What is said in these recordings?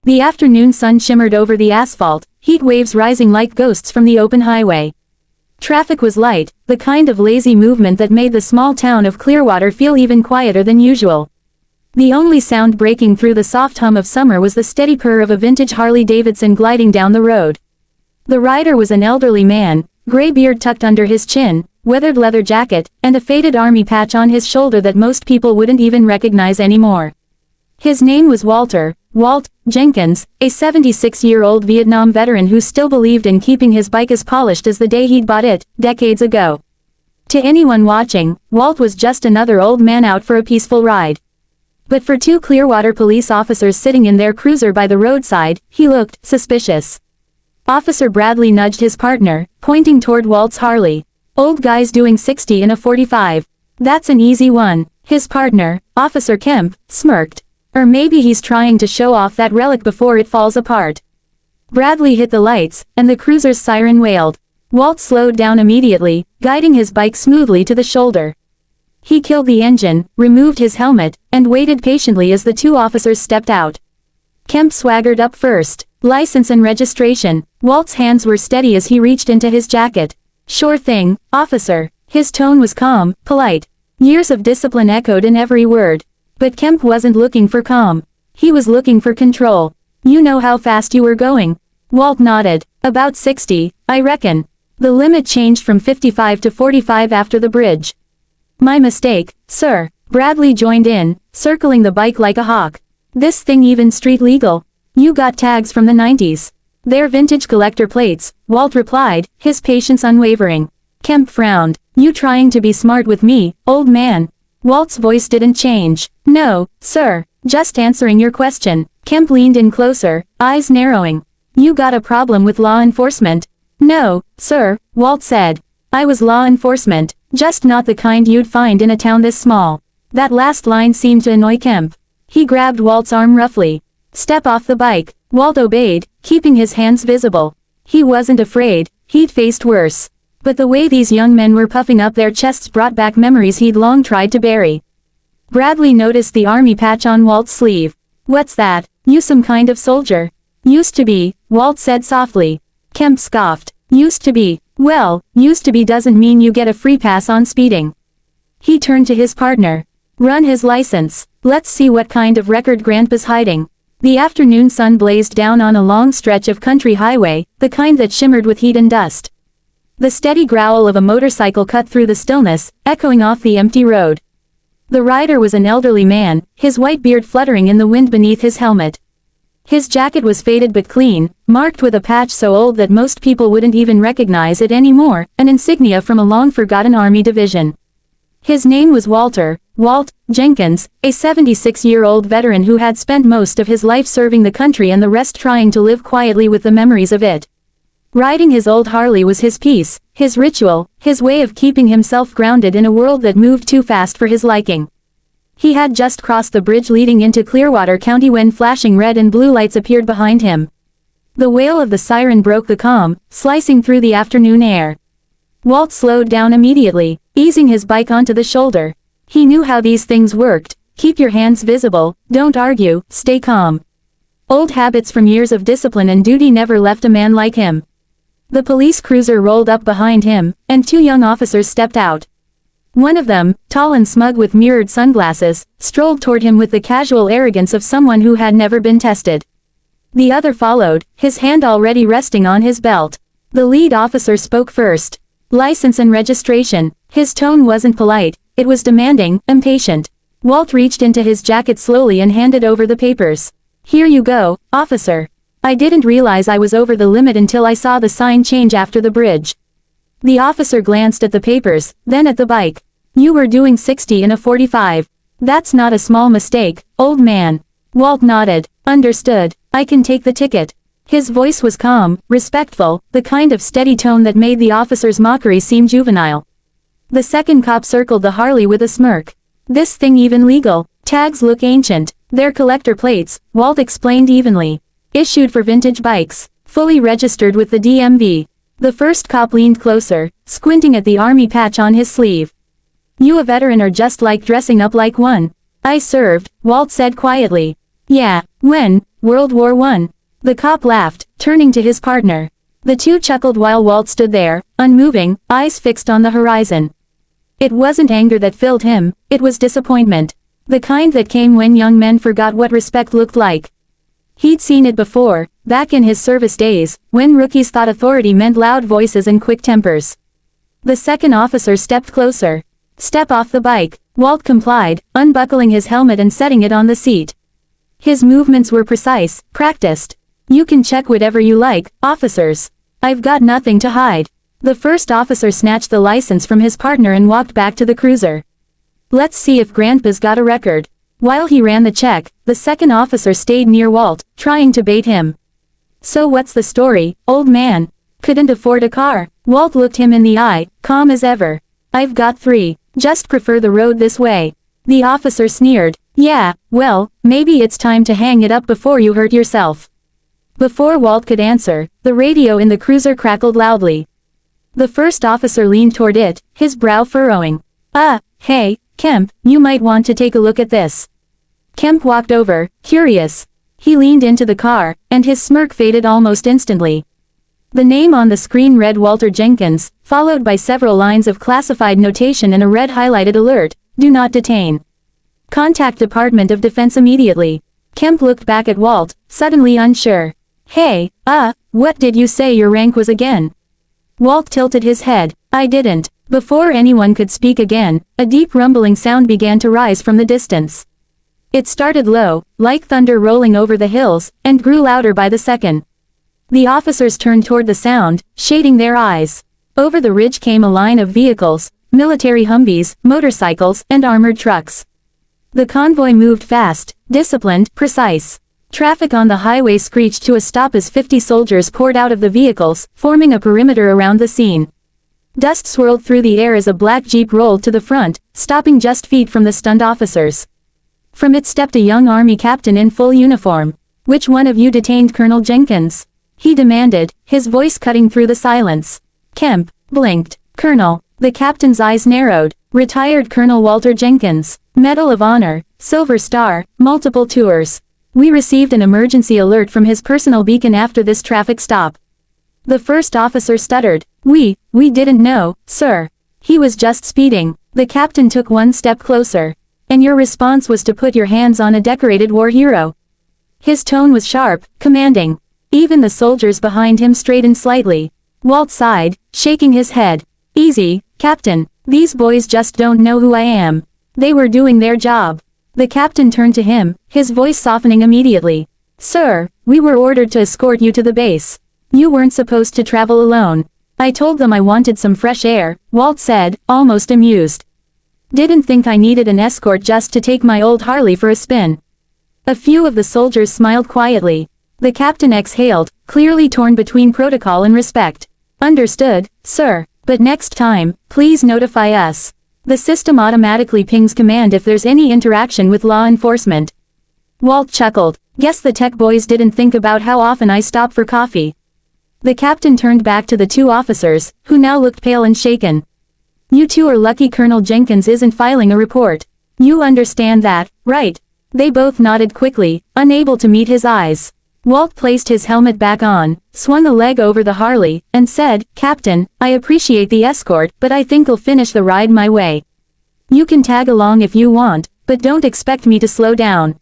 The afternoon sun shimmered over the asphalt, heat waves rising like ghosts from the open highway. Traffic was light, the kind of lazy movement that made the small town of Clearwater feel even quieter than usual. The only sound breaking through the soft hum of summer was the steady purr of a vintage Harley-Davidson gliding down the road. The rider was an elderly man, gray beard tucked under his chin, weathered leather jacket, and a faded army patch on his shoulder that most people wouldn't even recognize anymore. His name was Walter Jenkins, a 76-year-old Vietnam veteran who still believed in keeping his bike as polished as the day he'd bought it, decades ago. To anyone watching, Walt was just another old man out for a peaceful ride. But for two Clearwater police officers sitting in their cruiser by the roadside, he looked suspicious. Officer Bradley nudged his partner, pointing toward Walt's Harley. "Old guy's doing 60 in a 45. That's an easy one." His partner, Officer Kemp, smirked. "Or maybe he's trying to show off that relic before it falls apart." Bradley hit the lights, and the cruiser's siren wailed. Walt slowed down immediately, guiding his bike smoothly to the shoulder. He killed the engine, removed his helmet, and waited patiently as the two officers stepped out. Kemp swaggered up first. "License and registration." Walt's hands were steady as he reached into his jacket. "Sure thing, officer." His tone was calm, polite. Years of discipline echoed in every word. But Kemp wasn't looking for calm. He was looking for control. "You know how fast you were going?" Walt nodded. "About 60, I reckon. The limit changed from 55 to 45 after the bridge." "My mistake, sir." Bradley joined in, circling the bike like a hawk. "This thing even street legal? You got tags from the 90s. "They're vintage collector plates," Walt replied, his patience unwavering. Kemp frowned. "You trying to be smart with me, old man?" Walt's voice didn't change. "No, sir, just answering your question." Kemp leaned in closer, eyes narrowing. "You got a problem with law enforcement?" "No, sir," Walt said. "I was law enforcement, just not the kind you'd find in a town this small." That last line seemed to annoy Kemp. He grabbed Walt's arm roughly. "Step off the bike." Walt obeyed, keeping his hands visible. He wasn't afraid, he'd faced worse. But the way these young men were puffing up their chests brought back memories he'd long tried to bury. Bradley noticed the army patch on Walt's sleeve. "What's that? You some kind of soldier?" "Used to be," Walt said softly. Kemp scoffed. "Used to be. Well, used to be doesn't mean you get a free pass on speeding." He turned to his partner. "Run his license. Let's see what kind of record Grandpa's hiding." The afternoon sun blazed down on a long stretch of country highway, the kind that shimmered with heat and dust. The steady growl of a motorcycle cut through the stillness, echoing off the empty road. The rider was an elderly man, his white beard fluttering in the wind beneath his helmet. His jacket was faded but clean, marked with a patch so old that most people wouldn't even recognize it anymore, an insignia from a long-forgotten army division. His name was Walt Jenkins, a 76-year-old veteran who had spent most of his life serving the country and the rest trying to live quietly with the memories of it. Riding his old Harley was his peace, his ritual, his way of keeping himself grounded in a world that moved too fast for his liking. He had just crossed the bridge leading into Clearwater County when flashing red and blue lights appeared behind him. The wail of the siren broke the calm, slicing through the afternoon air. Walt slowed down immediately, easing his bike onto the shoulder. He knew how these things worked. Keep your hands visible, don't argue, stay calm. Old habits from years of discipline and duty never left a man like him. The police cruiser rolled up behind him, and two young officers stepped out. One of them, tall and smug with mirrored sunglasses, strolled toward him with the casual arrogance of someone who had never been tested. The other followed, his hand already resting on his belt. The lead officer spoke first. "License and registration." His tone wasn't polite, it was demanding, impatient. Walt reached into his jacket slowly and handed over the papers. "Here you go, officer. I didn't realize I was over the limit until I saw the sign change after the bridge." The officer glanced at the papers, then at the bike. "You were doing 60 in a 45. That's not a small mistake, old man." Walt nodded. "Understood. I can take the ticket." His voice was calm, respectful, the kind of steady tone that made the officer's mockery seem juvenile. The second cop circled the Harley with a smirk. "This thing even legal? Tags look ancient." "They're collector plates," Walt explained evenly. "Issued for vintage bikes. Fully registered with the DMV." The first cop leaned closer, squinting at the army patch on his sleeve. "You a veteran or just like dressing up like one?" "I served," Walt said quietly. "Yeah, when?" World War I. The cop laughed, turning to his partner. The two chuckled while Walt stood there, unmoving, eyes fixed on the horizon. It wasn't anger that filled him, it was disappointment. The kind that came when young men forgot what respect looked like. He'd seen it before, back in his service days, when rookies thought authority meant loud voices and quick tempers. The second officer stepped closer. "Step off the bike." Walt complied, unbuckling his helmet and setting it on the seat. His movements were precise, practiced. "You can check whatever you like, officers. I've got nothing to hide." The first officer snatched the license from his partner and walked back to the cruiser. "Let's see if Grandpa's got a record." While he ran the check, the second officer stayed near Walt, trying to bait him. "So what's the story, old man? Couldn't afford a car?" Walt looked him in the eye, calm as ever. "I've got 3. Just prefer the road this way." The officer sneered. "Yeah, well, maybe it's time to hang it up before you hurt yourself." Before Walt could answer, the radio in the cruiser crackled loudly. The first officer leaned toward it, his brow furrowing. Hey, Kemp, you might want to take a look at this." Kemp walked over, curious. He leaned into the car, and his smirk faded almost instantly. The name on the screen read Walter Jenkins, followed by several lines of classified notation and a red highlighted alert, "Do not detain. Contact Department of Defense immediately." Kemp looked back at Walt, suddenly unsure. "Hey, what did you say your rank was again?" Walt tilted his head. "I didn't." Before anyone could speak again, a deep rumbling sound began to rise from the distance. It started low, like thunder rolling over the hills, and grew louder by the second. The officers turned toward the sound, shading their eyes. Over the ridge came a line of vehicles, military Humvees, motorcycles, and armored trucks. The convoy moved fast, disciplined, precise. Traffic on the highway screeched to a stop as 50 soldiers poured out of the vehicles, forming a perimeter around the scene. Dust swirled through the air as a black jeep rolled to the front, stopping just feet from the stunned officers. From it stepped a young army captain in full uniform. "Which one of you detained Colonel Jenkins?" he demanded, his voice cutting through the silence. Kemp blinked. "Colonel." The captain's eyes narrowed. "Retired Colonel Walter Jenkins. Medal of Honor, Silver Star, multiple tours. We received an emergency alert from his personal beacon after this traffic stop." The first officer stuttered. We didn't know, sir. He was just speeding." The captain took one step closer. "And your response was to put your hands on a decorated war hero." His tone was sharp, commanding. Even the soldiers behind him straightened slightly. Walt sighed, shaking his head. "Easy, Captain. These boys just don't know who I am. They were doing their job." The captain turned to him, his voice softening immediately. "Sir, we were ordered to escort you to the base. You weren't supposed to travel alone." "I told them I wanted some fresh air," Walt said, almost amused. "Didn't think I needed an escort just to take my old Harley for a spin." A few of the soldiers smiled quietly. The captain exhaled, clearly torn between protocol and respect. "Understood, sir, but next time, please notify us. The system automatically pings command if there's any interaction with law enforcement." Walt chuckled. "Guess the tech boys didn't think about how often I stop for coffee." The captain turned back to the two officers, who now looked pale and shaken. "You two are lucky Colonel Jenkins isn't filing a report. You understand that, right?" They both nodded quickly, unable to meet his eyes. Walt placed his helmet back on, swung a leg over the Harley, and said, "Captain, I appreciate the escort, but I think I'll finish the ride my way. You can tag along if you want, but don't expect me to slow down."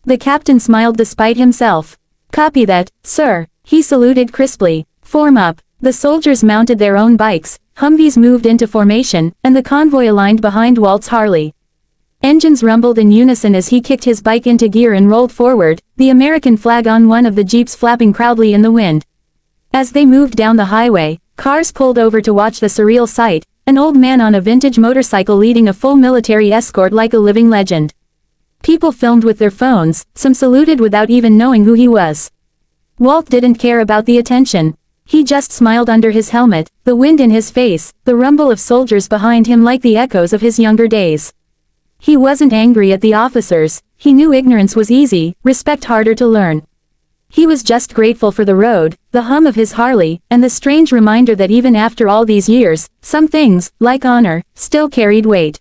The captain smiled despite himself. "Copy that, sir." He saluted crisply. "Form up." The soldiers mounted their own bikes, Humvees moved into formation, and the convoy aligned behind Walt's Harley. Engines rumbled in unison as he kicked his bike into gear and rolled forward, the American flag on one of the jeeps flapping proudly in the wind. As they moved down the highway, cars pulled over to watch the surreal sight, an old man on a vintage motorcycle leading a full military escort like a living legend. People filmed with their phones, some saluted without even knowing who he was. Walt didn't care about the attention. He just smiled under his helmet, the wind in his face, the rumble of soldiers behind him like the echoes of his younger days. He wasn't angry at the officers, he knew ignorance was easy, respect harder to learn. He was just grateful for the road, the hum of his Harley, and the strange reminder that even after all these years, some things, like honor, still carried weight.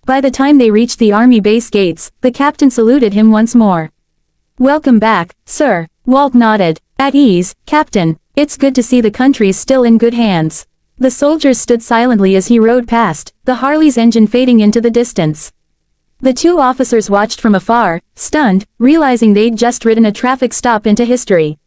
By the time they reached the army base gates, the captain saluted him once more. Welcome back, sir, Walt nodded. At ease, Captain. It's good to see the country's still in good hands. The soldiers stood silently as he rode past, the Harley's engine fading into the distance. The two officers watched from afar, stunned, realizing they'd just ridden a traffic stop into history.